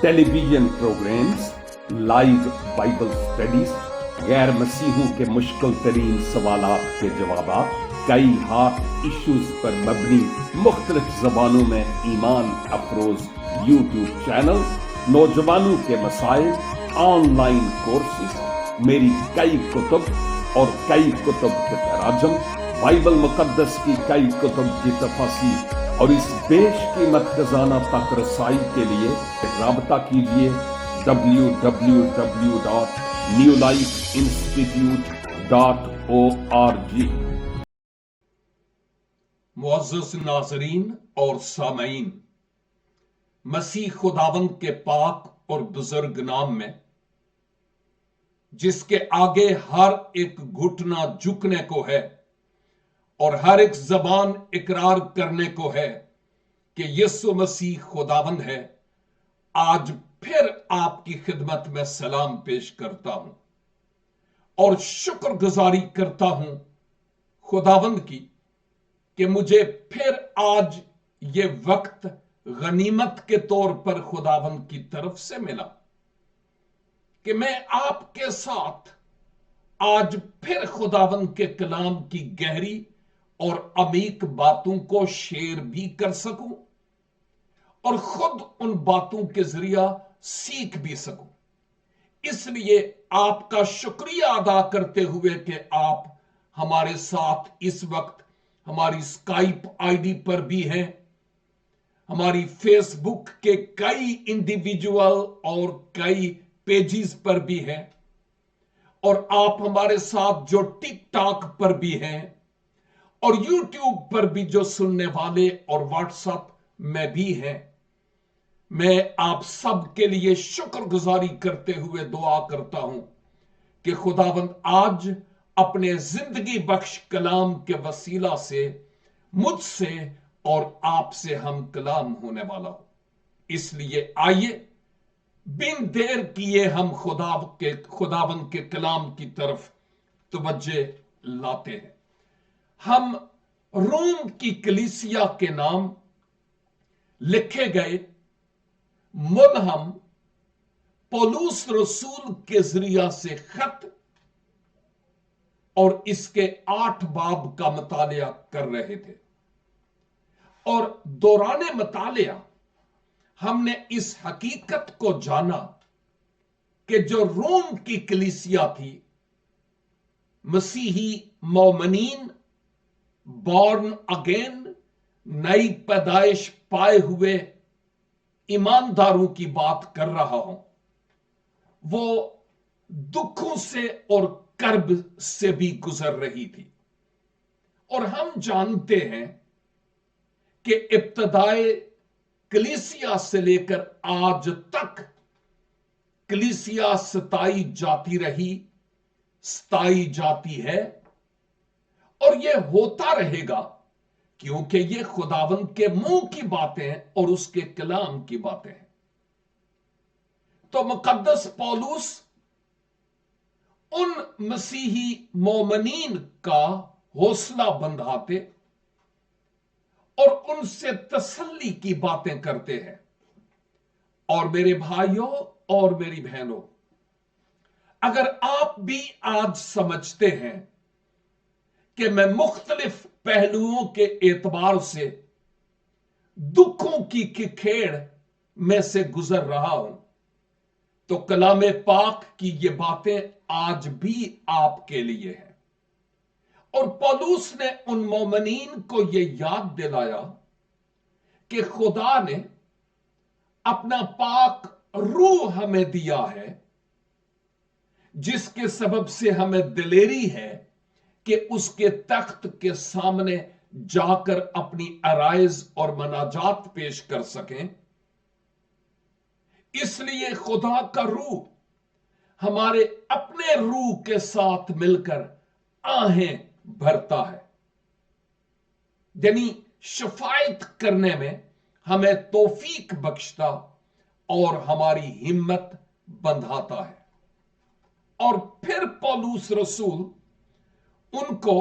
Television programmes, live Bible studies, गैर मसीहों के मुश्किल तरीन सवालात के जवाब, कई हार्ट इश्यूज पर मबनी मुख्तलिफ जबानों में ईमान अफरोज यूट्यूब चैनल, नौजवानों के मसाइल, ऑनलाइन कोर्सेज, मेरी कई कुतुब और कई कुतुब के तराजम, बाइबल मुकद्दस की कई कुतुब की तफासीर और इस बेशकीमत खजाना तक रसाई के लिए राबता कीजिए www.newlifeinstitute.org। मुअज़्ज़ज़ नाज़रीन और सामईन, मसीह खुदावंद के पाक और बुजुर्ग नाम में, जिसके आगे हर एक घुटना झुकने को है और हर एक जबान इकरार करने को है कि यीशु मसीह खुदावंद है, आज फिर आपकी खिदमत में सलाम पेश करता हूं और शुक्रगुजारी करता हूं खुदावंद की कि मुझे फिर आज ये वक्त गनीमत के तौर पर खुदावंद की तरफ से मिला कि मैं आपके साथ आज फिर खुदावंद के कलाम की गहरी और अमीक बातों को शेयर भी कर सकूं और खुद उन बातों के जरिया सीख भी सकूं। इसलिए आपका शुक्रिया अदा करते हुए कि आप हमारे साथ इस वक्त हमारी स्काइप आईडी पर भी हैं, हमारी फेसबुक के कई इंडिविजुअल और कई पेजेस पर भी हैं, और आप हमारे साथ जो टिकटॉक पर भी हैं और यूट्यूब पर भी जो सुनने वाले और व्हाट्सएप में भी हैं। मैं आप सब के लिए शुक्रगुजारी करते हुए दुआ करता हूं कि खुदावंद आज अपने जिंदगी बख्श कलाम के वसीला से मुझसे और आपसे हम कलाम होने वाला हो। इसलिए आइए बिन देर किए हम खुदावंद के कलाम की तरफ तवज्जो लाते हैं। हम रोम की कलीसिया के नाम लिखे गए मुल्हम पौलुस रसूल के जरिया से खत और इसके 8 बाब का मुतालिया कर रहे थे, और दौराने मुतालिया हमने इस हकीकत को जाना कि जो रोम की कलीसिया थी, मसीही मोमिनीन, बॉर्न अगेन, नई पैदाइश पाए हुए ईमानदारों की बात कर रहा हूं, वो दुखों से और कर्ब से भी गुजर रही थी। और हम जानते हैं कि इब्तदाए कलीसिया से लेकर आज तक कलीसिया सताई जाती रही, सताई जाती है, और यह होता रहेगा क्योंकि यह खुदावंद के मुंह की बातें और उसके कलाम की बातें हैं। तो मुकद्दस पौलुस उन मसीही मोमिनीन का हौसला बंधाते और उनसे तसल्ली की बातें करते हैं। और मेरे भाइयों और मेरी बहनों, अगर आप भी आज समझते हैं कि मैं मुख्तलिफ पहलुओं के एतबार से दुखों की खेड़ में से गुजर रहा हूं, तो कलाम पाक की ये बातें आज भी आपके लिए हैं। और पौलुस ने उन मोमिनीन को यह याद दिलाया कि खुदा ने अपना पाक रूह हमें दिया है, जिसके सबब से हमें दिलेरी है कि उसके तख्त के सामने जाकर अपनी अराइज और मनाजात पेश कर सकें। इसलिए खुदा का रूह हमारे अपने रूह के साथ मिलकर आहें भरता है, यानी शफायत करने में हमें तौफीक बख्शता और हमारी हिम्मत बंधाता है। और फिर पौलुस रसूल उनको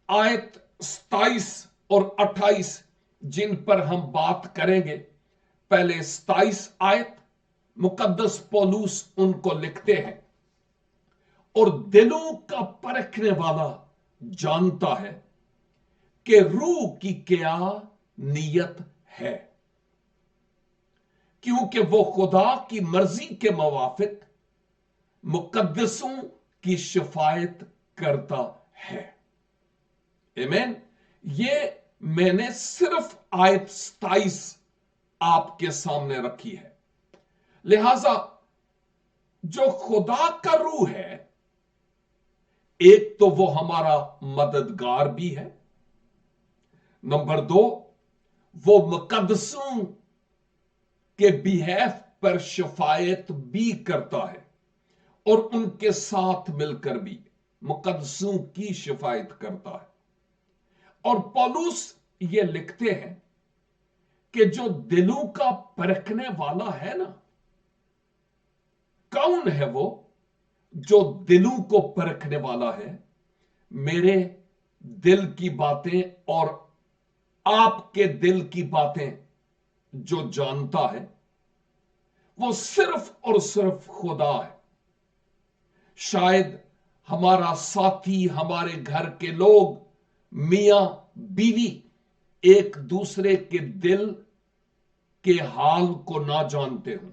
आयत 27 और 28 जिन पर हम बात करेंगे, पहले 27 आयत मुकद्दस पौलुस उनको लिखते हैं, और दिलों का परखने वाला जानता है कि रूह की क्या नीयत है, क्योंकि वो खुदा की मर्जी के मुवाफिक मुकद्दसों की शिफायत करता है। आमीन। ये मैंने सिर्फ आयत 27 आपके सामने रखी है। लिहाजा जो खुदा का रूह है, एक तो वो हमारा मददगार भी है, नंबर 2 वो मुकद्दसों के बिहेफ पर शिफायत भी करता है और उनके साथ मिलकर भी मुकद्दसों की शिफायत करता है। और पौलुस ये लिखते हैं कि जो दिलों का परखने वाला है ना, कौन है वो जो दिलों को परखने वाला है? मेरे दिल की बातें और आपके दिल की बातें जो जानता है, वो सिर्फ और सिर्फ खुदा है। शायद हमारा साथी, हमारे घर के लोग, मियां बीवी एक दूसरे के दिल के हाल को ना जानते हों,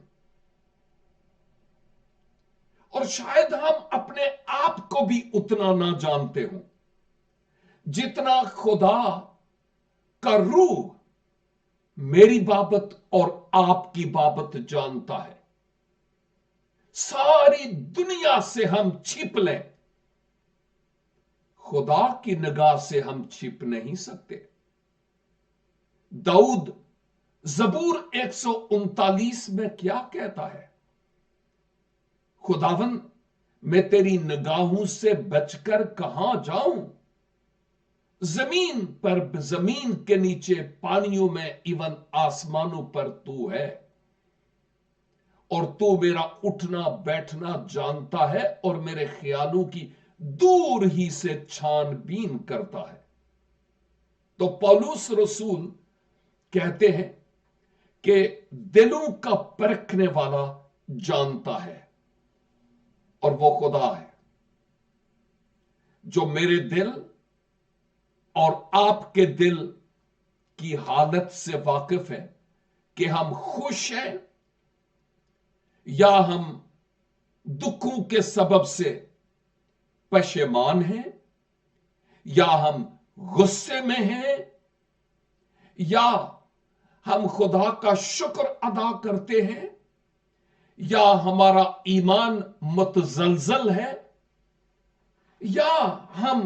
और शायद हम अपने आप को भी उतना ना जानते हों जितना खुदा का रूह मेरी बाबत और आपकी बाबत जानता है। सारी दुनिया से हम छिप लें, खुदा की निगाह से हम छिप नहीं सकते। दाऊद जबूर 139 में क्या कहता है? खुदावन, मैं तेरी निगाहों से बचकर कहां जाऊं? जमीन पर, जमीन के नीचे, पानियों में, इवन आसमानों पर तू है, और तू मेरा उठना बैठना जानता है और मेरे ख्यालों की दूर ही से छानबीन करता है। तो पौलुस रसूल कहते हैं कि दिलों का परखने वाला जानता है, और वो खुदा है जो मेरे दिल और आपके दिल की हालत से वाकिफ है कि हम खुश हैं या हम दुखों के सबब से पशेमान हैं, या हम गुस्से में हैं, या हम खुदा का शुक्र अदा करते हैं, या हमारा ईमान मुतजलजल है, या हम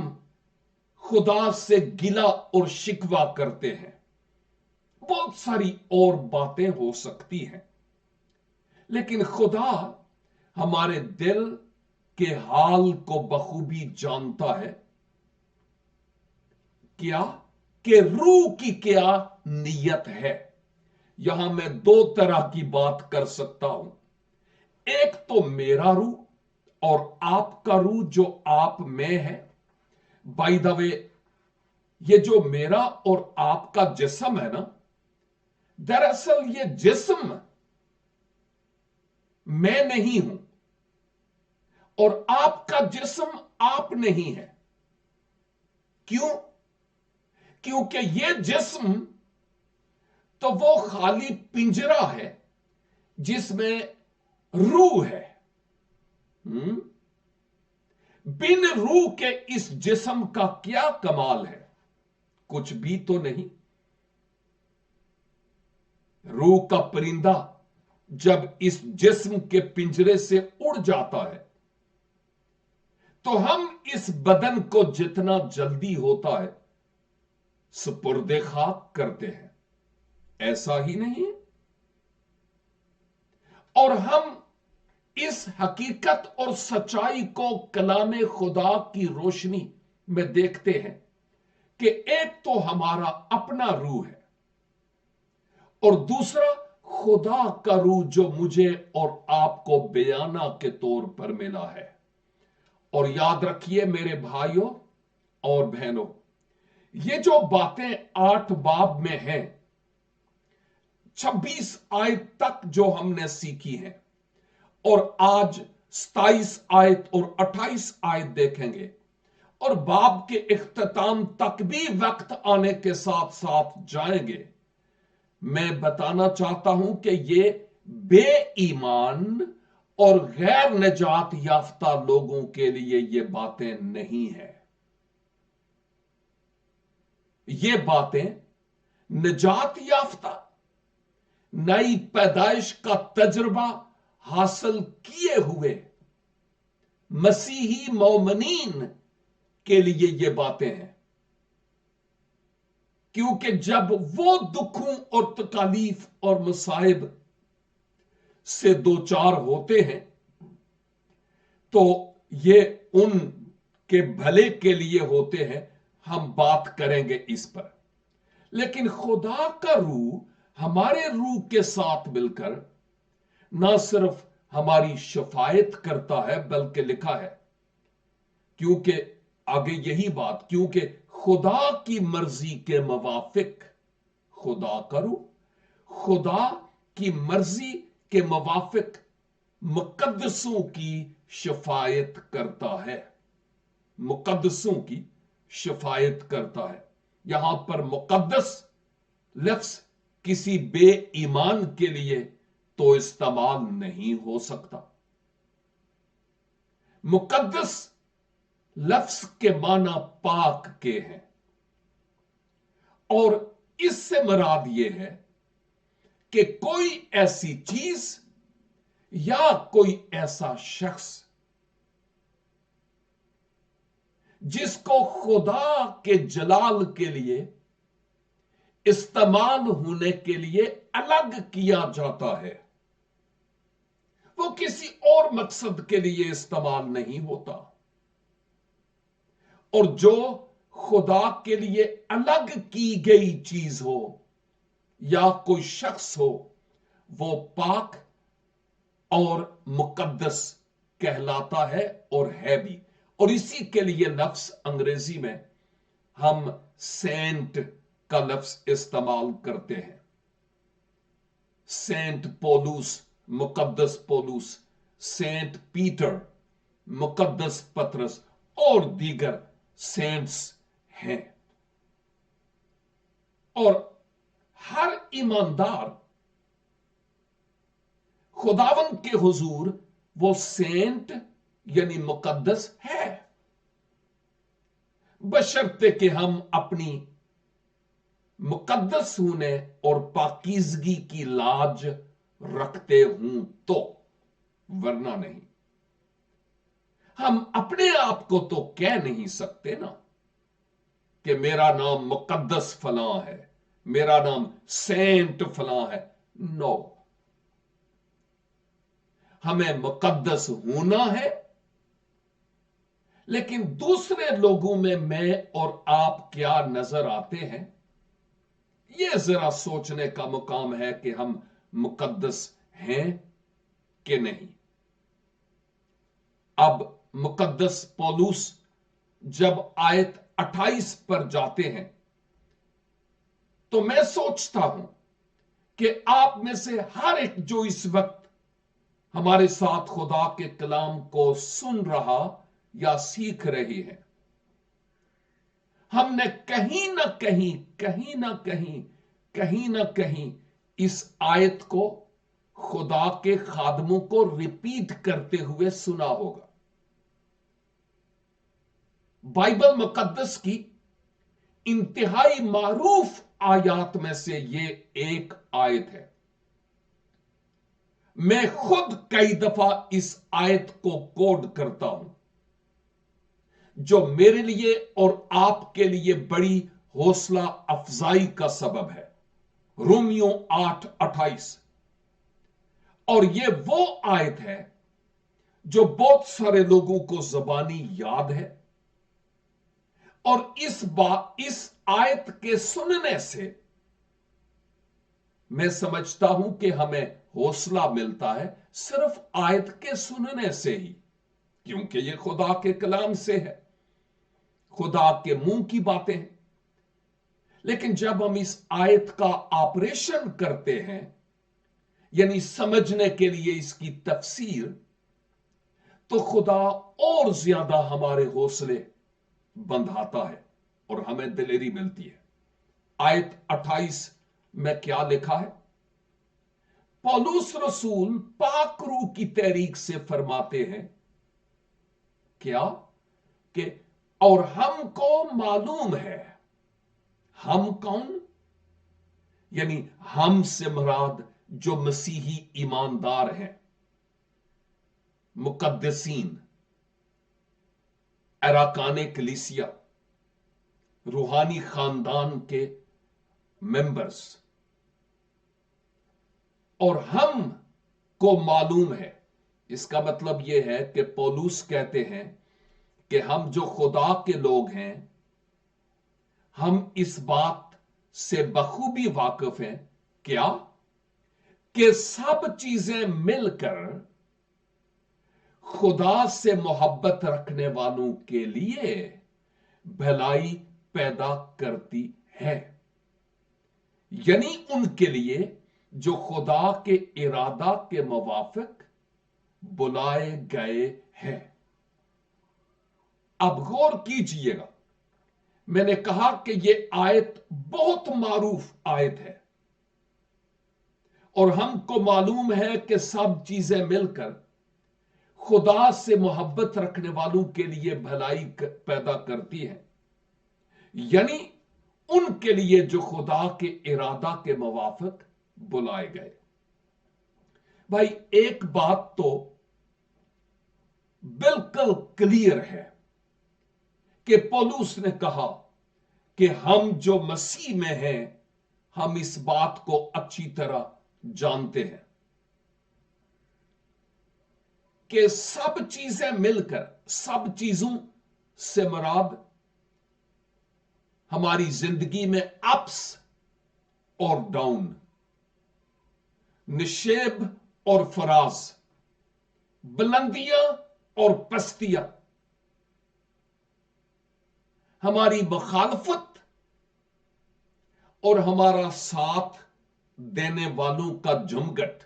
खुदा से गिला और शिकवा करते हैं। बहुत सारी और बातें हो सकती हैं, लेकिन खुदा हमारे दिल के हाल को बखूबी जानता है। क्या? कि रूह की क्या नीयत है। यहां मैं 2 तरह की बात कर सकता हूं, एक तो मेरा रूह और आपका रूह जो आप में है। बाय द वे, ये जो मेरा और आपका जिस्म है ना, दरअसल ये जिस्म मैं नहीं हूं, और आपका जिस्म आप नहीं है। क्यों? क्योंकि ये जिस्म तो वो खाली पिंजरा है जिसमें रूह है। बिन रूह के इस जिस्म का क्या कमाल है? कुछ भी तो नहीं। रूह का परिंदा जब इस जिस्म के पिंजरे से उड़ जाता है, तो हम इस बदन को जितना जल्दी होता है सुपुर्दे खाक करते हैं, ऐसा ही नहीं? और हम इस हकीकत और सच्चाई को कलामे खुदा की रोशनी में देखते हैं कि एक तो हमारा अपना रूह है, और दूसरा खुदा का रूह जो मुझे और आपको बयाना के तौर पर मिला है। और याद रखिए मेरे भाइयों और बहनों, ये जो बातें 8 बाब में हैं, 26 आयत तक जो हमने सीखी हैं, اور آج 27 آیت اور 28 آیت دیکھیں گے اور باب کے اختتام تک بھی وقت آنے کے ساتھ ساتھ جائیں گے. میں بتانا چاہتا ہوں کہ یہ بے ایمان اور غیر نجات یافتہ لوگوں کے لیے یہ باتیں نہیں ہیں. یہ باتیں نجات یافتہ نئی پیدائش کا تجربہ حاصل کیے ہوئے مسیحی مومنین کے لیے یہ باتیں ہیں. کیونکہ جب وہ دکھوں اور تکالیف اور مصائب سے دوچار ہوتے ہیں تو یہ ان کے بھلے کے لیے ہوتے ہیں. ہم بات کریں گے اس پر. لیکن خدا کا روح ہمارے روح کے ساتھ مل کر نہ صرف ہماری شفاعت کرتا ہے بلکہ لکھا ہے کیونکہ آگے یہی بات کیونکہ خدا کی مرضی کے موافق خدا کرو خدا کی مرضی کے موافق مقدسوں کی شفاعت کرتا ہے. مقدسوں کی شفاعت کرتا ہے. یہاں پر مقدس لفظ کسی بے ایمان کے لیے تو استعمال نہیں ہو سکتا. مقدس لفظ کے معنی پاک کے ہیں اور اس سے مراد یہ ہے کہ کوئی ایسی چیز یا کوئی ایسا شخص جس کو خدا کے جلال کے لیے استعمال ہونے کے لیے الگ کیا جاتا ہے. وہ کسی اور مقصد کے لیے استعمال نہیں ہوتا. اور جو خدا کے لیے الگ کی گئی چیز ہو یا کوئی شخص ہو وہ پاک اور مقدس کہلاتا ہے اور ہے بھی. اور اسی کے لیے لفظ انگریزی میں ہم سینٹ کا لفظ استعمال کرتے ہیں. سینٹ پولوس مقدس پولوس، سینٹ پیٹر مقدس پطرس اور دیگر سینٹس ہیں. اور ہر ایماندار خداوند کے حضور وہ سینٹ یعنی مقدس ہے بشرطے کہ ہم اپنی مقدس ہونے اور پاکیزگی کی لاج رکھتے ہوں تو، ورنہ نہیں. ہم اپنے آپ کو تو کہہ نہیں سکتے نا کہ میرا نام مقدس فلاں ہے، میرا نام سینٹ فلاں ہے. نو، ہمیں مقدس ہونا ہے لیکن دوسرے لوگوں میں اور آپ کیا نظر آتے ہیں یہ ذرا سوچنے کا مقام ہے کہ ہم مقدس ہیں کہ نہیں. اب مقدس پولوس جب آیت 28 پر جاتے ہیں تو میں سوچتا ہوں کہ آپ میں سے ہر ایک جو اس وقت ہمارے ساتھ خدا کے کلام کو سن رہا یا سیکھ رہی ہے، ہم نے کہیں نہ کہیں اس آیت کو خدا کے خادموں کو ریپیٹ کرتے ہوئے سنا ہوگا. بائبل مقدس کی انتہائی معروف آیات میں سے یہ ایک آیت ہے. میں خود کئی دفعہ اس آیت کو کوڈ کرتا ہوں جو میرے لیے اور آپ کے لیے بڑی حوصلہ افزائی کا سبب ہے. رومیو 8:28. اور یہ وہ آیت ہے جو بہت سارے لوگوں کو زبانی یاد ہے اور اس آیت کے سننے سے میں سمجھتا ہوں کہ ہمیں حوصلہ ملتا ہے صرف آیت کے سننے سے ہی، کیونکہ یہ خدا کے کلام سے ہے، خدا کے منہ کی باتیں ہیں. لیکن جب ہم اس آیت کا آپریشن کرتے ہیں यानी समझने के लिए इसकी तफसीर, तो खुदा और ज्यादा हमारे हौसले बंधाता है और हमें दिलेरी मिलती है। आयत 28 में क्या लिखा है? पौलुस रसूल पाक रूह की तहरीक से फरमाते हैं क्या कि और हमको मालूम है। हम कौन? यानी हम से मुराद जो मसीही ईमानदार हैं, मुकद्दसीन, अराकाने कलीसिया, रूहानी खानदान के मेंबर्स। और हम को मालूम है, इसका मतलब यह है कि पौलुस कहते हैं कि हम जो खुदा के लोग हैं, हम इस बात से बखूबी वाकिफ हैं क्या कि सब चीजें मिलकर खुदा से मोहब्बत रखने वालों के लिए भलाई पैदा करती है, यानी उनके लिए जो खुदा के इरादा के मुवाफिक बुलाए गए हैं। अब गौर कीजिएगा, मैंने कहा कि यह आयत बहुत मारूफ आयत है और हमको मालूम है कि सब चीजें मिलकर खुदा से मोहब्बत रखने वालों के लिए भलाई पैदा करती है, यानी उनके लिए जो खुदा के इरादा के मुवाफिक बुलाए गए। भाई, एक बात तो बिल्कुल क्लियर है कि पौलुस ने कहा कि हम जो मसीह में हैं, हम इस बात को अच्छी तरह जानते हैं कि सब चीजें मिलकर, सब चीजों से मुराद हमारी जिंदगी में अप्स और डाउन, निशेब और फराज, बुलंदियां और पस्तियां, हमारी मुखालफत और हमारा साथ देने वालों का झुमगट,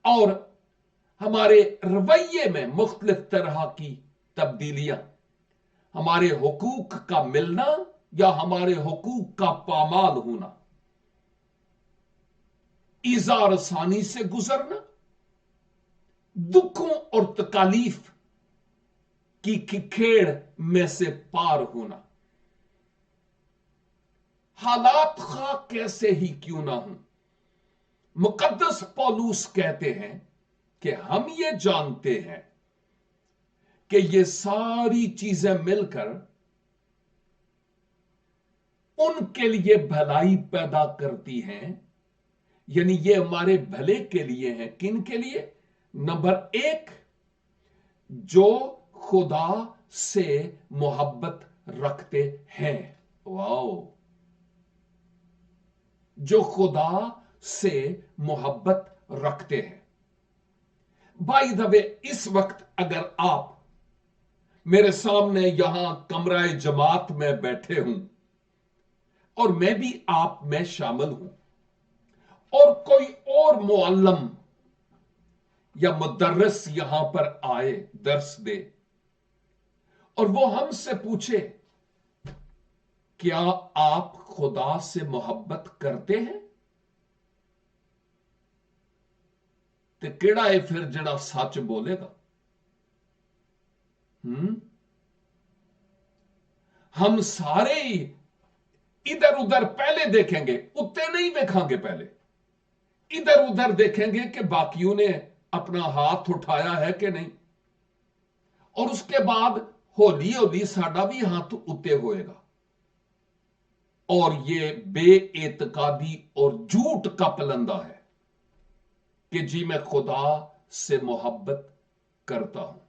और हमारे रवैये में मुख्तलिफ तरह की तब्दीलियां, हमारे हुकूक का मिलना या हमारे हुकूक का पामाल होना, इज़ार आसानी से गुजरना, दुखों और तकालीफ की खेड़ में से पार होना, हालात खा कैसे ही क्यों ना हो। मुकद्दस पौलुस कहते हैं कि हम ये जानते हैं कि ये सारी चीजें मिलकर उनके लिए भलाई पैदा करती हैं, यानी ये हमारे भले के लिए हैं। किन के लिए? नंबर एक, जो खुदा से मोहब्बत रखते हैं। वाओ, जो खुदा से मोहब्बत रखते हैं। बाय द वे, इस वक्त अगर आप मेरे सामने यहां कमराए जमात में बैठे हूं और मैं भी आप में शामिल हूं, और कोई और मुअल्लम या मुदर्रिस यहां पर आए दर्स दे, और वो हमसे पूछे क्या आप खुदा से मोहब्बत करते हैं, तो केड़ा है फिर जड़ा सच बोलेगा? हम सारे ही इधर उधर पहले देखेंगे, उत्ते नहीं देखेंगे, पहले इधर उधर देखेंगे कि बाकियों ने अपना हाथ उठाया है कि नहीं, और उसके बाद होली होली साडा भी हाथ उत्ते होएगा। और ये बेएतकादी और झूठ का पलंदा है कि जी मैं खुदा से मोहब्बत करता हूं।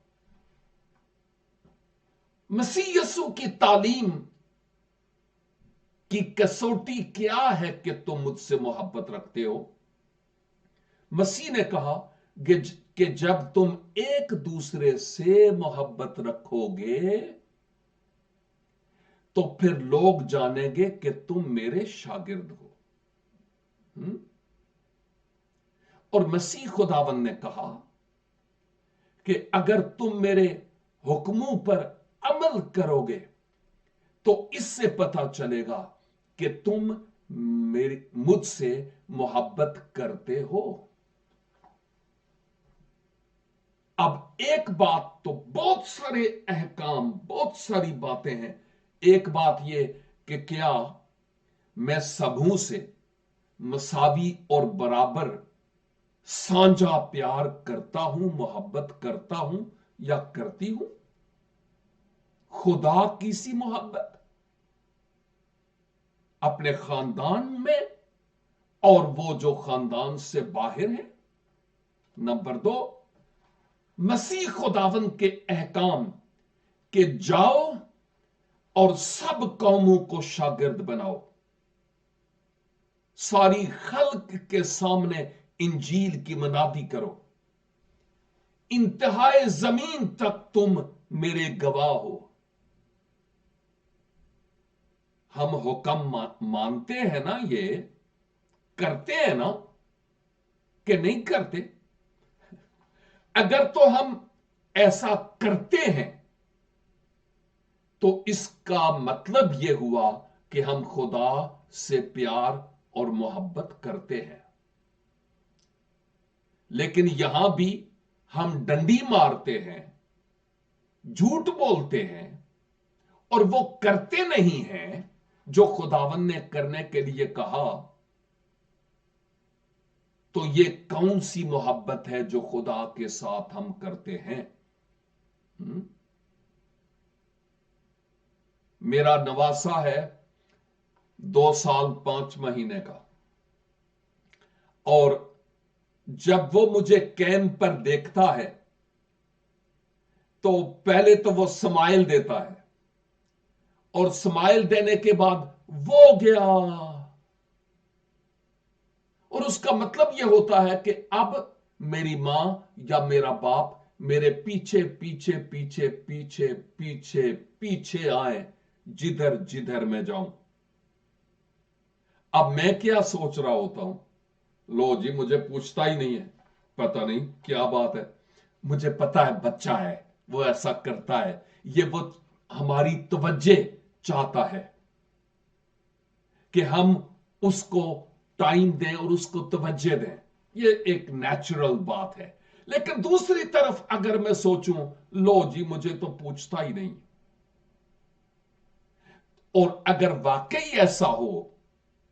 मसीह यीशु की तालीम की कसौटी क्या है कि तुम मुझसे मोहब्बत रखते हो? मसीह ने कहा कि जब तुम एक दूसरे से मोहब्बत रखोगे तो फिर लोग जानेंगे कि तुम मेरे शागिर्द हो। اور مسیح خداوند نے کہا کہ اگر تم میرے حکموں پر عمل کرو گے تو اس سے پتا چلے گا کہ تم مجھ سے محبت کرتے ہو۔ اب ایک بات تو بہت سارے احکام، بہت ساری باتیں ہیں۔ ایک بات یہ کہ کیا میں سبوں سے مساوی اور برابر سانجا پیار کرتا ہوں، محبت کرتا ہوں یا کرتی ہوں؟ خدا کی سی محبت اپنے خاندان میں اور وہ جو خاندان سے باہر ہیں۔ نمبر 2، مسیح خداوند کے احکام کہ جاؤ اور سب قوموں کو شاگرد بناؤ، ساری خلق کے سامنے انجیل کی منادی کرو، انتہائے زمین تک تم میرے گواہ ہو۔ ہم حکم مانتے ہیں نا، یہ کرتے ہیں نا کہ نہیں کرتے؟ اگر تو ہم ایسا کرتے ہیں تو اس کا مطلب یہ ہوا کہ ہم خدا سے پیار اور محبت کرتے ہیں۔ لیکن یہاں بھی ہم ڈنڈی مارتے ہیں، جھوٹ بولتے ہیں اور وہ کرتے نہیں ہیں جو خداوند نے کرنے کے لیے کہا، تو یہ کون سی محبت ہے جو خدا کے ساتھ ہم کرتے ہیں؟ میرا نواسا ہے 2 سال 5 مہینے کا، اور جب وہ مجھے کیمپ پر دیکھتا ہے تو پہلے تو وہ سمائل دیتا ہے، اور سمائل دینے کے بعد وہ گیا، اور اس کا مطلب یہ ہوتا ہے کہ اب میری ماں یا میرا باپ میرے پیچھے پیچھے پیچھے پیچھے پیچھے پیچھے آئے جدھر جدھر میں جاؤں۔ اب میں کیا سوچ رہا ہوتا ہوں، لو جی مجھے پوچھتا ہی نہیں ہے، پتہ نہیں کیا بات ہے، مجھے پتا ہے بچہ ہے، وہ ایسا کرتا ہے، یہ وہ ہماری توجہ چاہتا ہے کہ ہم اس کو ٹائم دیں اور اس کو توجہ دیں۔ یہ ایک نیچرل بات ہے۔ لیکن دوسری طرف اگر میں سوچوں، لو جی مجھے تو پوچھتا ہی نہیں، اور اگر واقعی ایسا ہو،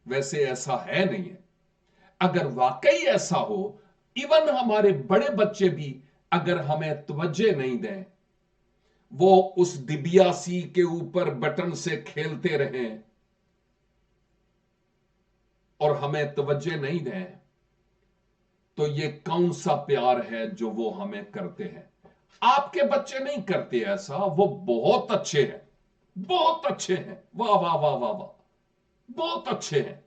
ویسے ایسا ہے نہیں ہے، اگر واقعی ایسا ہو، ایون ہمارے بڑے بچے بھی اگر ہمیں توجہ نہیں دیں، وہ اس ڈبیا سی کے اوپر بٹن سے کھیلتے رہیں اور ہمیں توجہ نہیں دیں، تو یہ کون سا پیار ہے جو وہ ہمیں کرتے ہیں؟ آپ کے بچے نہیں کرتے ایسا، وہ بہت اچھے ہیں، بہت اچھے ہیں، واہ واہ واہ واہ واہ، بہت اچھے ہیں۔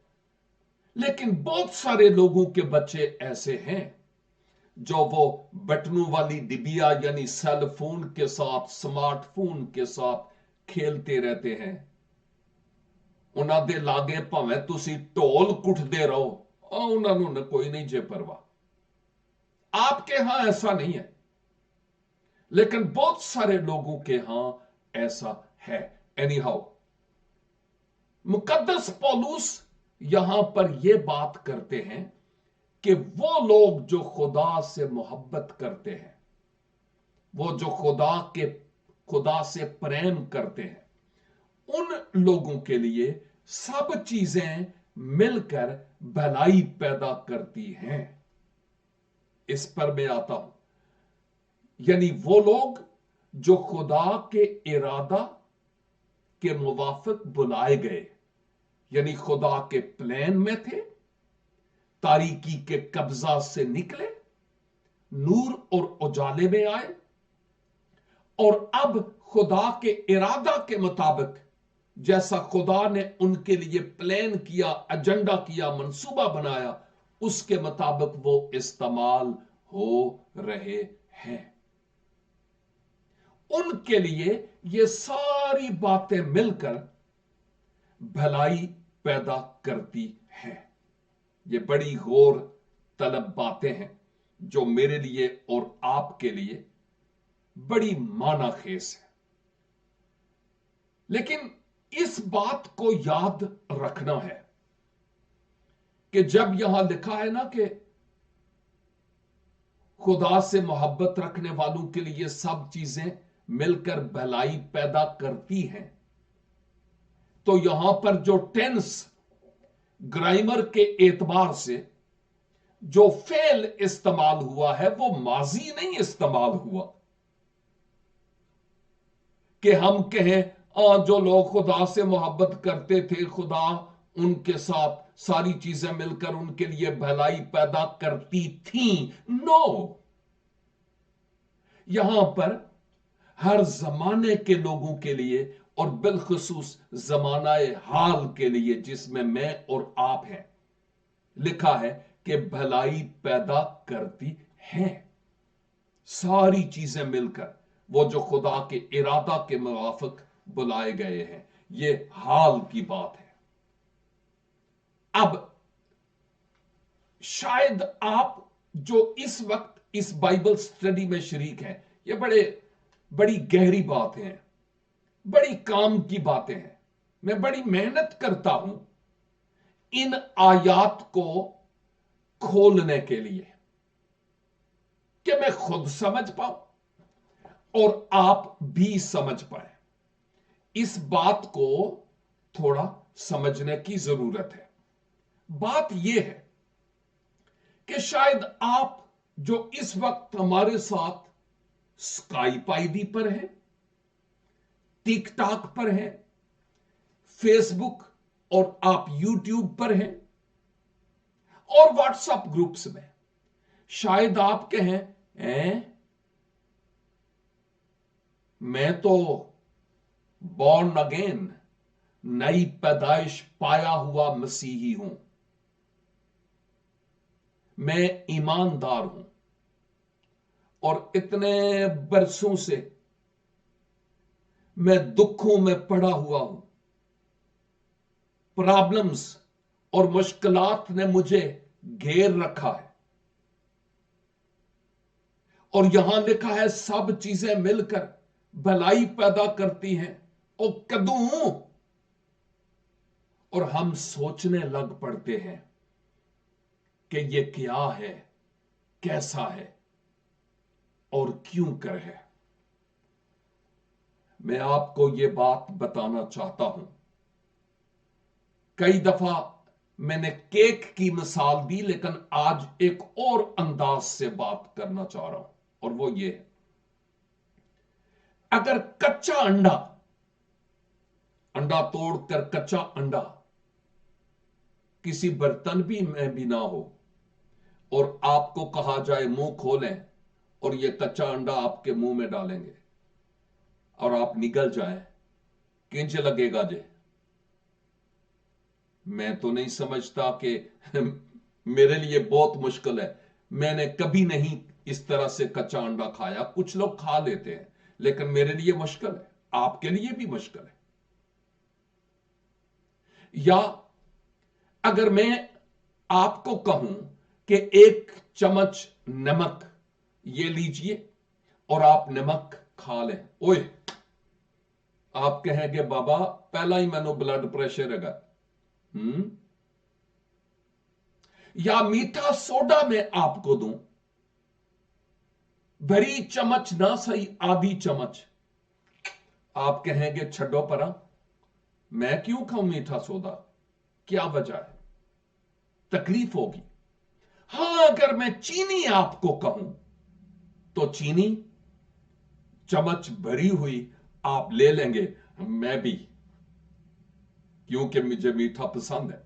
لیکن بہت سارے لوگوں کے بچے ایسے ہیں جو وہ بٹنوں والی ڈبیا یعنی سیل فون کے ساتھ، سمارٹ فون کے ساتھ کھیلتے رہتے ہیں۔ انہاں دے لاگے پاویں تسی ٹول کٹ دے رہو، انہوں نے کوئی نہیں جے پرواہ۔ آپ کے ہاں ایسا نہیں ہے، لیکن بہت سارے لوگوں کے ہاں ایسا ہے۔ اینی ہاؤ، مقدس پولس یہاں پر یہ بات کرتے ہیں کہ وہ لوگ جو خدا سے محبت کرتے ہیں، وہ جو خدا سے پریم کرتے ہیں، ان لوگوں کے لیے سب چیزیں مل کر بھلائی پیدا کرتی ہیں۔ اس پر میں آتا ہوں، یعنی وہ لوگ جو خدا کے ارادہ کے موافق بلائے گئے، یعنی خدا کے پلان میں تھے، تاریکی کے قبضہ سے نکلے، نور اور اجالے میں آئے، اور اب خدا کے ارادہ کے مطابق جیسا خدا نے ان کے لیے پلان کیا، ایجنڈا کیا، منصوبہ بنایا، اس کے مطابق وہ استعمال ہو رہے ہیں۔ ان کے لیے یہ ساری باتیں مل کر بھلائی پیدا کرتی ہیں۔ یہ بڑی غور तलब बातें हैं जो मेरे लिए और आपके लिए बड़ी माना खेज है। लेकिन इस बात को याद रखना है कि जब यहां लिखा है ना कि खुदा से मोहब्बत रखने वालों के लिए सब चीजें मिलकर भलाई पैदा करती हैं, तो यहां पर जो टेंस ग्रामर के एतबार से जो फेल इस्तेमाल हुआ है वो माजी नहीं इस्तेमाल हुआ कि हम कहें जो लोग खुदा से मोहब्बत करते थे खुदा उनके साथ सारी चीजें मिलकर उनके लिए भलाई पैदा करती थी। नो, यहां पर हर जमाने के लोगों के लिए और बिलखुसूस जमानाए हाल के लिए जिसमें मैं और आप हैं, लिखा है कि भलाई पैदा करती है। सारी चीजें मिलकर वो जो खुदा के इरादा के मुवाफिक बुलाए गए हैं, ये हाल की बात है। अब शायद आप जो इस वक्त इस बाइबल स्टडी में शरीक हैं, ये बड़ी गहरी बातें हैं, बड़ी काम की बातें हैं। मैं बड़ी मेहनत करता हूं इन आयात को खोलने के लिए कि मैं खुद समझ पाऊं और आप भी समझ पाए। इस बात को थोड़ा समझने की जरूरत है। बात यह है कि शायद आप जो इस वक्त हमारे साथ स्काइप आईडी पर हैं, टिकटॉक पर हैं, फेसबुक और आप यूट्यूब पर हैं और व्हाट्सएप ग्रुप्स में, शायद आप कहें मैं तो बॉर्न अगेन, नई पैदाइश पाया हुआ मसीही हूं, मैं ईमानदार हूं और इतने बरसों से मैं दुखों में पड़ा हुआ हूं, प्रॉब्लम्स और मुश्किलात ने मुझे घेर रखा है और यहां लिखा है सब चीजें मिलकर भलाई पैदा करती हैं। ओ कदू, और हम सोचने लग पड़ते हैं कि ये क्या है, कैसा है और क्यों कर है। मैं आपको ये बात बताना चाहता हूं, कई दफा मैंने केक की मिसाल दी, लेकिन आज एक और अंदाज से बात करना चाह रहा हूं और वो ये है, अगर कच्चा अंडा तोड़कर कच्चा अंडा किसी बर्तन में भी ना हो और आपको कहा जाए मुंह खोलें और ये कच्चा अंडा आपके मुंह में डालेंगे और आप निगल जाएं, किंच लगेगा जे? मैं तो नहीं समझता कि मेरे लिए बहुत मुश्किल है। मैंने कभी नहीं इस तरह से कच्चा अंडा खाया। कुछ लोग खा लेते हैं, लेकिन मेरे लिए मुश्किल है, आपके लिए भी मुश्किल है। या अगर मैं आपको कहूं कि एक चम्मच नमक ये लीजिए और आप नमक खा लें, ओए, आप कहेंगे बाबा पहला ही मैंने ब्लड प्रेशर है। या मीठा सोडा में आपको दूं, भरी चम्मच ना सही आधी चम्मच, आप कहेंगे छड्डो परा, मैं क्यों खाऊं मीठा सोडा, क्या वजह है, तकलीफ होगी। हां, अगर मैं चीनी आपको कहूं तो चीनी चम्मच भरी हुई आप ले लेंगे, मैं भी, क्योंकि मुझे मीठा पसंद है।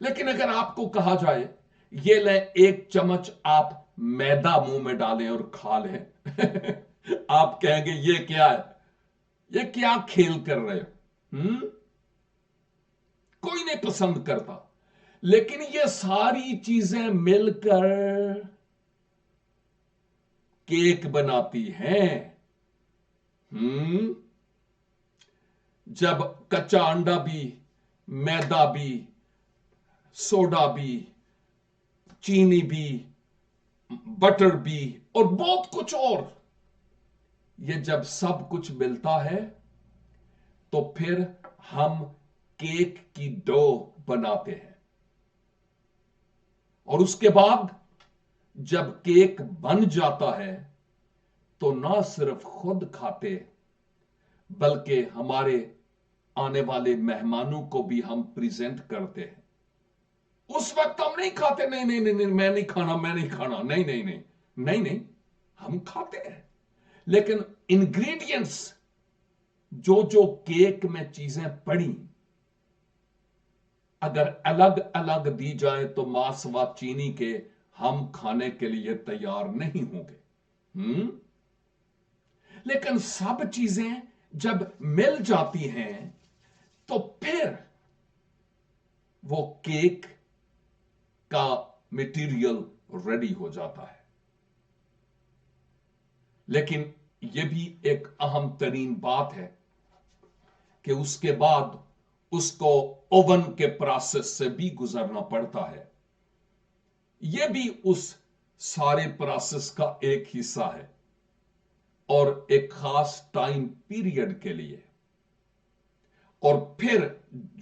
लेकिन अगर आपको कहा जाए ये ले एक चम्मच आप मैदा मुंह में डालें और खा लें आप कहेंगे ये क्या है, ये क्या खेल कर रहे हो? कोई नहीं पसंद करता, लेकिन ये सारी चीजें मिलकर केक बनाती हैं। जब कच्चा अंडा भी, मैदा भी, सोडा भी, चीनी भी, बटर भी और बहुत कुछ और। ये जब सब कुछ मिलता है तो फिर हम केक की डो बनाते हैं, और उसके बाद जब केक बन जाता है तो ना सिर्फ खुद खाते बल्कि हमारे आने वाले मेहमानों को भी हम प्रेजेंट करते हैं। उस वक्त हम नहीं खाते, नहीं नहीं नहीं, नहीं मैं नहीं खाना, मैं नहीं खाना, नहीं नहीं नहीं नहीं नहीं, हम खाते हैं। लेकिन इंग्रेडिएंट्स जो जो केक में चीजें पड़ी, अगर अलग अलग दी जाए तो मांस व चीनी के हम खाने के लिए तैयार नहीं होंगे। लेकिन सब चीजें जब मिल जाती हैं तो फिर वो केक का मटेरियल रेडी हो जाता है। लेकिन यह भी एक अहम तरीन बात है कि उसके बाद उसको ओवन के प्रोसेस से भी गुजरना पड़ता है। यह भी उस सारे प्रोसेस का एक हिस्सा है और एक खास टाइम पीरियड के लिए। और फिर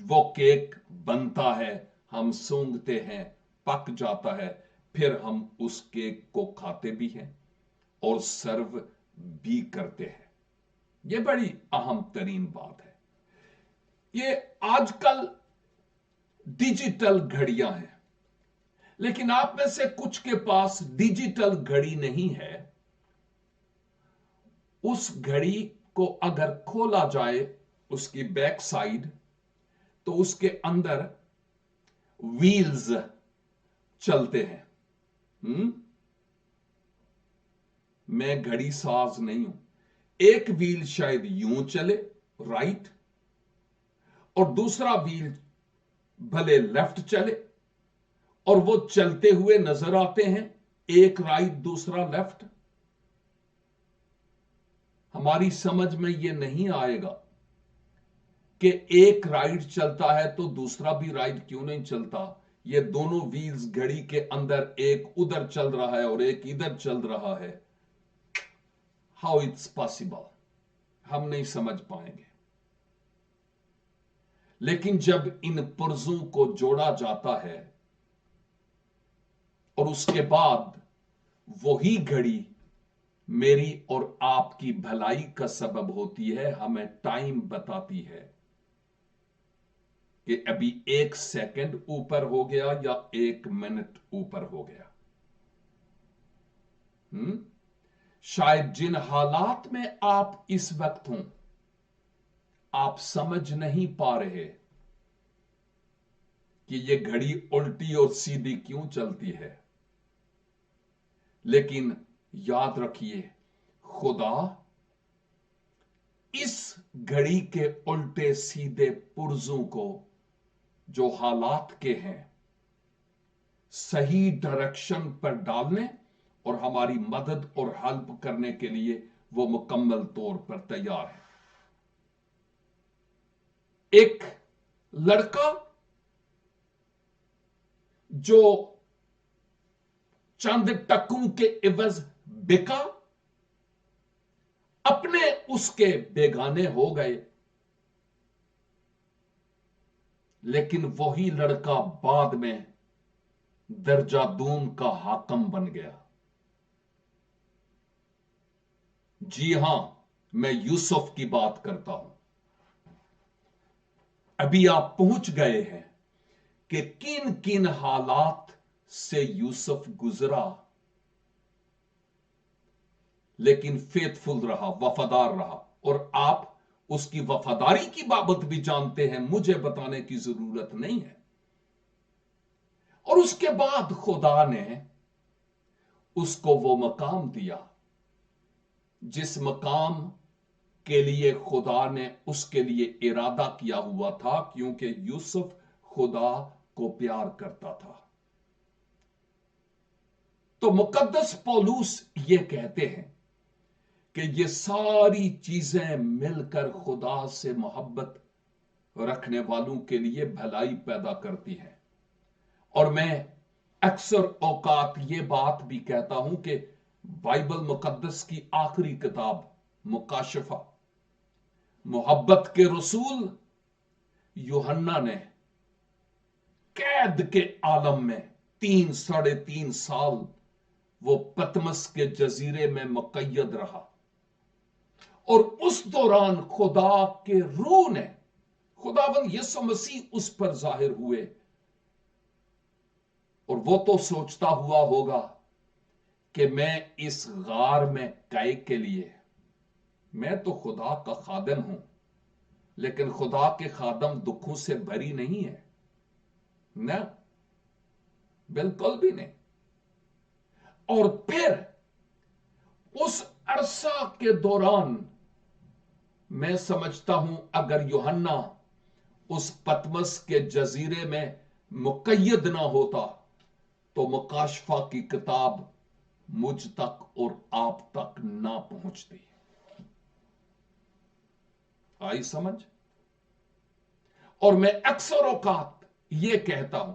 वो केक बनता है, हम सूंघते हैं, पक जाता है, फिर हम उस केक को खाते भी हैं और सर्व भी करते हैं। यह बड़ी अहम तरीन बात है। ये आजकल डिजिटल घड़ियां हैं, लेकिन आप में से कुछ के पास डिजिटल घड़ी नहीं है। उस घड़ी को अगर खोला जाए, उसकी बैक साइड, तो उसके अंदर व्हील्स चलते हैं। मैं घड़ी साज नहीं हूं। एक व्हील शायद यूं चले, राइट, और दूसरा व्हील भले लेफ्ट चले, और वो चलते हुए नजर आते हैं, एक राइट दूसरा लेफ्ट। हमारी समझ में ये नहीं आएगा कि एक राइट चलता है तो दूसरा भी राइट क्यों नहीं चलता। ये दोनों व्हील्स घड़ी के अंदर, एक उधर चल रहा है और एक इधर चल रहा है। हाउ इट्स पॉसिबल, हम नहीं समझ पाएंगे। लेकिन जब इन पुर्जों को जोड़ा जाता है और उसके बाद वही घड़ी मेरी और आपकी भलाई का सबब होती है, हमें टाइम बताती है कि अभी 1 सेकंड ऊपर हो गया या 1 मिनट ऊपर हो गया। शायद जिन हालात में आप इस वक्त हों, आप समझ नहीं पा रहे कि यह घड़ी उल्टी और सीधी क्यों चलती है। लेकिन याद रखिए, खुदा इस घड़ी के उल्टे सीधे पुर्जों को, जो हालात के हैं, सही डायरेक्शन पर डालने और हमारी मदद और हेल्प करने के लिए वो मुकम्मल तौर पर तैयार है। एक लड़का जो चंद टकों के इवज बिका, अपने उसके बेगाने हो गए, लेकिन वही लड़का बाद में दर्जादून का हाकम बन गया। जी हां, मैं यूसुफ की बात करता हूं। अभी आप पहुंच गए हैं कि किन किन हालात से यूसुफ गुजरा, लेकिन फेथफुल रहा, वफादार रहा। और आप उसकी वफादारी की बाबत भी जानते हैं, मुझे बताने की जरूरत नहीं है। और उसके बाद खुदा ने उसको वो मकाम दिया जिस मकाम के लिए खुदा ने उसके लिए इरादा किया हुआ था, क्योंकि यूसुफ खुदा को प्यार करता था। तो मुकद्दस पौलुस ये कहते हैं कि ये सारी चीजें मिलकर खुदा से मोहब्बत रखने वालों के लिए भलाई पैदा करती हैं। और मैं अक्सर औकात ये बात भी कहता हूं कि बाइबल मुकद्दस की आखिरी किताब मुकाशफा, मोहब्बत के रसूल यूहन्ना ने कैद के आलम में 3 साढ़े 3 साल वो पतमस के जजीरे में मुकैयद रहा, और उस दौरान खुदा के रूह ने, खुदावंद यीशु मसीह उस पर जाहिर हुए, और वो तो सोचता हुआ होगा कि मैं इस गार में कै के लिए, मैं तो खुदा का खादम हूं, लेकिन खुदा के खादम दुखों से भरी नहीं है ना, बिल्कुल भी नहीं। और फिर उस अरसा के दौरान मैं समझता हूं अगर यूहन्ना उस पतमस के जजीरे में मुकैयद ना होता तो मुकाशफा की किताब मुझ तक और आप तक ना पहुंचती। आई समझ? और मैं अक्सर औकात ये कहता हूं,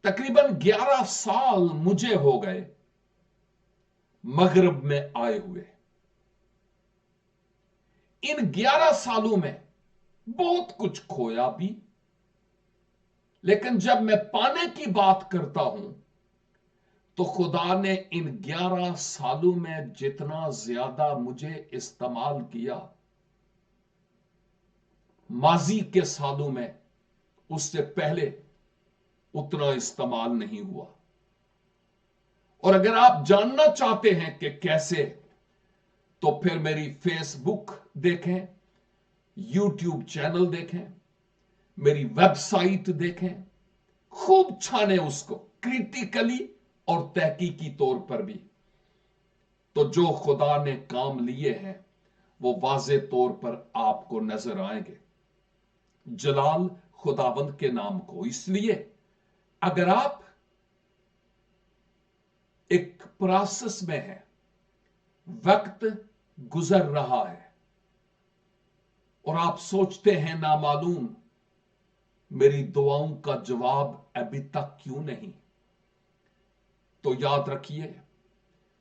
तकरीबन 11 साल मुझे हो गए मगरब में आए हुए। इन 11 सालों में बहुत कुछ खोया भी, लेकिन जब मैं पाने की बात करता हूं तो खुदा ने इन 11 सालों में जितना ज्यादा मुझे इस्तेमाल किया, माजी के सालों में उससे पहले उतना इस्तेमाल नहीं हुआ। और अगर आप जानना चाहते हैं कि कैसे, तो फिर मेरी फेसबुक देखें, यूट्यूब चैनल देखें, मेरी वेबसाइट देखें, खूब छाने उसको क्रिटिकली और तहकीकी तौर पर भी। तो जो खुदा ने काम लिए हैं वो वाज़े तौर पर आपको नजर आएंगे। जलाल खुदावंद के नाम को। इसलिए अगर आप एक प्रोसेस में हैं, वक्त गुजर रहा है और आप सोचते हैं नामालूम मेरी दुआओं का जवाब अभी तक क्यों नहीं, तो याद रखिए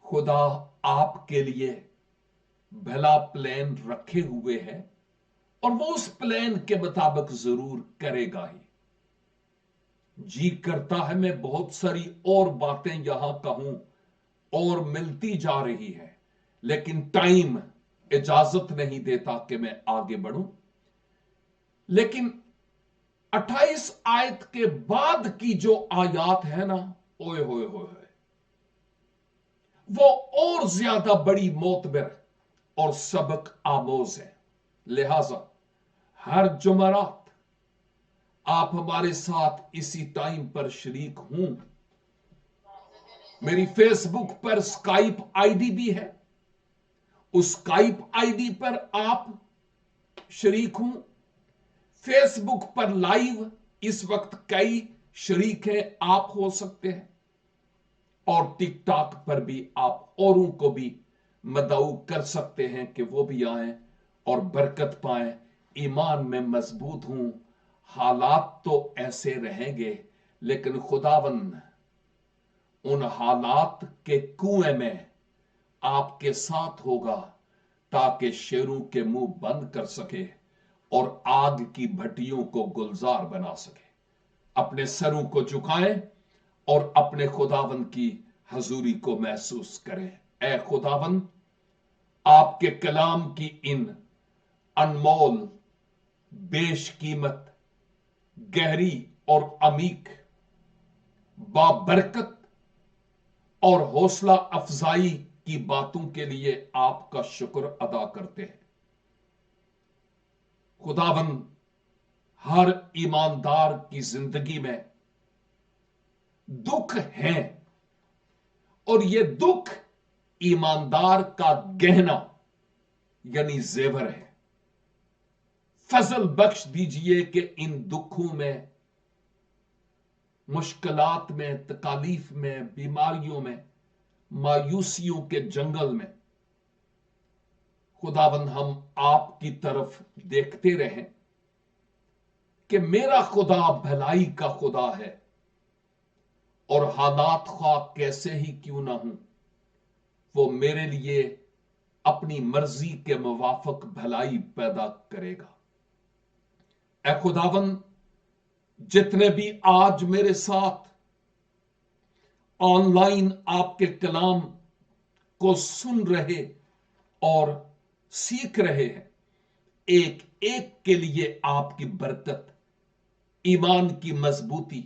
खुदा आपके लिए भला प्लान रखे हुए है और वो उस प्लान के मुताबिक जरूर करेगा ही। जी करता है मैं बहुत सारी और बातें यहां कहूं और मिलती जा रही है, लेकिन टाइम इजाजत नहीं देता कि मैं आगे बढ़ूं। लेकिन 28 आयत के बाद की जो आयात है ना, ओए होए होए, वो और ज्यादा बड़ी मोतबर और सबक आमोज है। लिहाजा हर जुमरात आप हमारे साथ इसी टाइम पर शरीक हूं। मेरी फेसबुक पर स्काइप आईडी भी है, उस स्काइप आईडी पर आप शरीक हूं। फेसबुक पर लाइव इस वक्त कई शरीक हैं, आप हो सकते हैं। और टिकटॉक पर भी आप औरों को भी मदऊ कर सकते हैं कि वो भी आए और बरकत पाएं। ईमान में मजबूत हूं, हालात तो ऐसे रहेंगे, लेकिन खुदावन उन हालात के कुएं में आपके साथ होगा ताकि शेरों के मुंह बंद कर सके और आग की भट्टियों को गुलजार बना सके। अपने सरों को झुकाएं और अपने खुदावन की हजूरी को महसूस करें। ऐ खुदावन, आपके कलाम की इन अनमोल, बेशकीमत, गहरी और अमीक, बाबरकत और हौसला अफजाई की बातों के लिए आपका शुक्र अदा करते हैं। खुदावन, हर ईमानदार की जिंदगी में दुख हैं और ये दुख ईमानदार का गहना यानी जेवर है। फजल बख्श दीजिए कि इन दुखों में, मुश्किलात में, तकालीफ में, बीमारियों में, मायूसियों के जंगल में खुदावंद हम आपकी तरफ देखते रहें कि मेरा खुदा भलाई का खुदा है اور حالات خواہ کیسے ہی کیوں نہ ہوں، وہ میرے لیے اپنی مرضی کے موافق بھلائی پیدا کرے گا۔ اے خداوند، جتنے بھی آج میرے ساتھ آن لائن آپ کے کلام کو سن رہے اور سیکھ رہے ہیں، ایک ایک کے لیے آپ کی برکت، ایمان کی مضبوطی،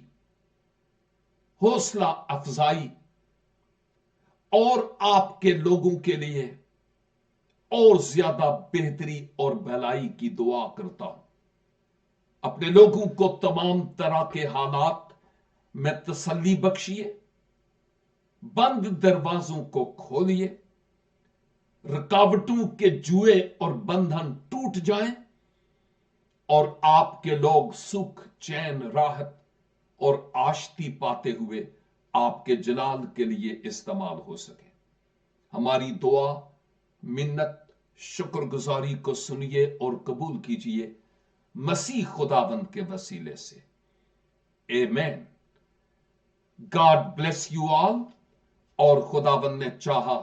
حوصلہ افزائی، اور آپ کے لوگوں کے لیے اور زیادہ بہتری اور بھلائی کی دعا کرتا ہوں۔ اپنے لوگوں کو تمام طرح کے حالات میں تسلی بخشیے، بند دروازوں کو کھولیے، رکاوٹوں کے جوئے اور بندھن ٹوٹ جائیں، اور آپ کے لوگ سکھ، چین، راحت اور آشتی پاتے ہوئے آپ کے جلال کے لیے استعمال ہو سکے۔ ہماری دعا، منت، شکر گزاری کو سنیے اور قبول کیجیے مسیح خداوند کے وسیلے سے، آمین۔ گاڈ بلیس یو آل، اور خداوند نے چاہا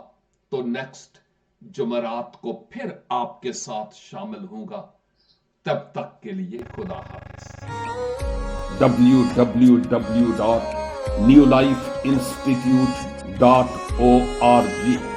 تو نیکسٹ جمعرات کو پھر آپ کے ساتھ شامل ہوں گا۔ تب تک کے لیے خدا حافظ۔ www.newlifeinstitute.org